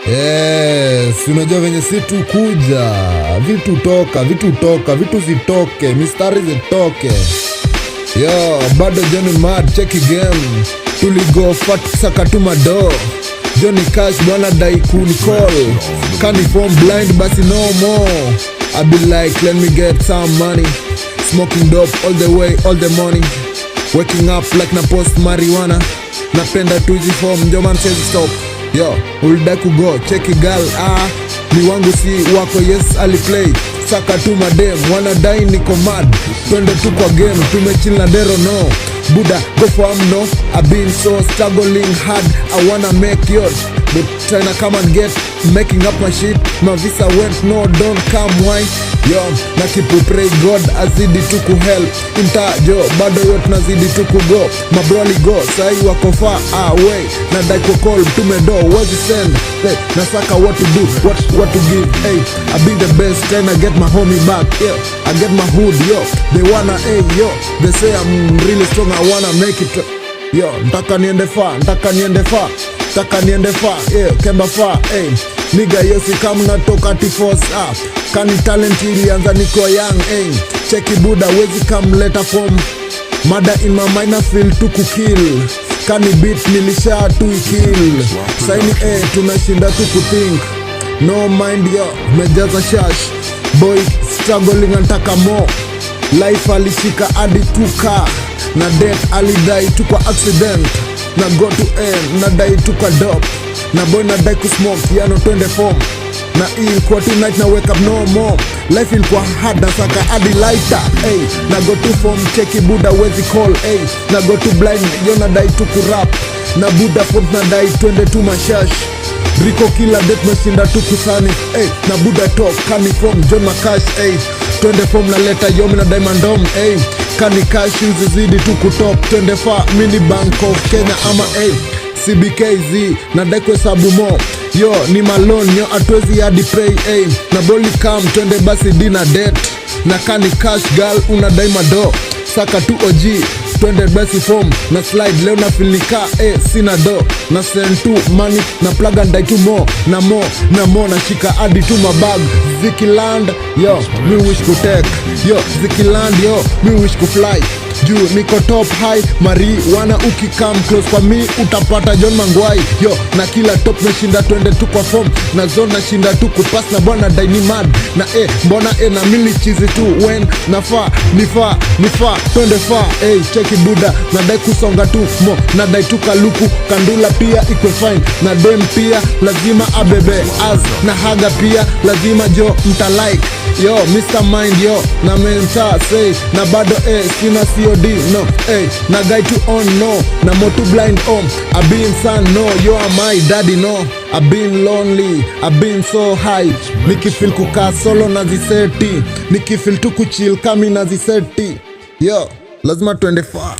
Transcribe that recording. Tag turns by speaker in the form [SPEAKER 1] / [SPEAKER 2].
[SPEAKER 1] Yes, unajua venye si tu kuja, vitu zitoke, mistari zitoke. Yo, bado Johnny mad, check game. Tuligo fat saka tu mado. Johnny Cash bwana dai kunicall. Can't form blind basi no more. I be like, let me get some money. Smoking dope all the way, all the morning. Waking up like na post marijuana. Napenda tuji form, ndio man says stop. Yo, ulidai kugo, check girl, ni wangu si wako, yes aliplay. Saka tu madem, wanadai niko mad. Twende tu kwa game, tumechill na dero no. Buddha, go for no. I've been so struggling hard, I wanna make yours. But tryna come and get, making up my shit. My visa went, no, don't come, why? Yo, na kipu pray God azidi tu kuhelp. Intajo, bado yot nazidi tu kugo. Mabroli go, sahi wako far away. Na dai kukol, tumedo, what you send? Hey, nasaka what to do, what to give. Hey, I be the best, tryna get my homie back. Yeah, I get my hood, yo. They wanna, hey, yo. They say I'm really strong, I wanna make it. Yo, ntaka niende far, yeah, kemba far, hey. Nigga yosi kama natoka tifos, kani talent ilianza niko young, hey. Cheki buda wezi come later form. Mada in my mind I feel to kukill. Kani beat nilisha tu ikill. Saini tunashinda tu kuthink. No mind yo, mejaza shash. Boy struggling antaka more. Life alishika hadi 2K. Na death alidai tu kwa accident. Na go to end, na dai tu kwa dope. Na boy na dai kusmoke, piano twende form. Na ilikuwa tonight na wake up no more. Life ilikuwa hard na saka hadi lighter, hey. Na go to form, cheki buda wezi call, hey. Na go to blind, yo na dai tu kurap. Na buda font na dai twende tu mashash. Rico killer death meshinda tu kusani, hey. Na buda talk, kani form, John Makash, hey. Twende form na leta yomi na diamond dome, hey. Kani cash zizidi tu kutop. Twende far, mini bank of Kenya ama, hey. CBKZ, na dekwe sabu mo. Yo, ni malone, yo atwezi hadi pray, hey. Na boli kam, twende basi dina debt. Na kani cash girl, unadai mado. Saka tu OG, twende basi form. Na slide, leo na filika, sina do. Na send tu money, na plug and die tu mo. Na mo, na shika hadi tu mabag. Zikiland, yo, me wish to take. Yo, Zikiland, yo, me wish to fly. Juu niko top high, marijuana ukikam close kwa mi utapata John Mangwai. Yo, na kila top meshinda twende tu kwa form. Na zone nashinda tu kupass na bwana dai ni mad. Na mbona na mili chizi tu when nafaa, nifaa, twende far. Cheki buda, na dai kusonga tu mo. Na dai tu kaluku, kandula pia ikwe fine. Na dem pia, lazima abebe as. Na haga pia, lazima jo mta like. Yo, Mr. Mind, yo, na mensa, say, na bado, sina COD, no, na guy to on, no, na motu blind, I been son, no, you are my daddy, no, I been lonely, I been so high, nikifeel kukaa solo na ziseti, nikifeel tu kuchill kami na ziseti, yo, lazima twende far.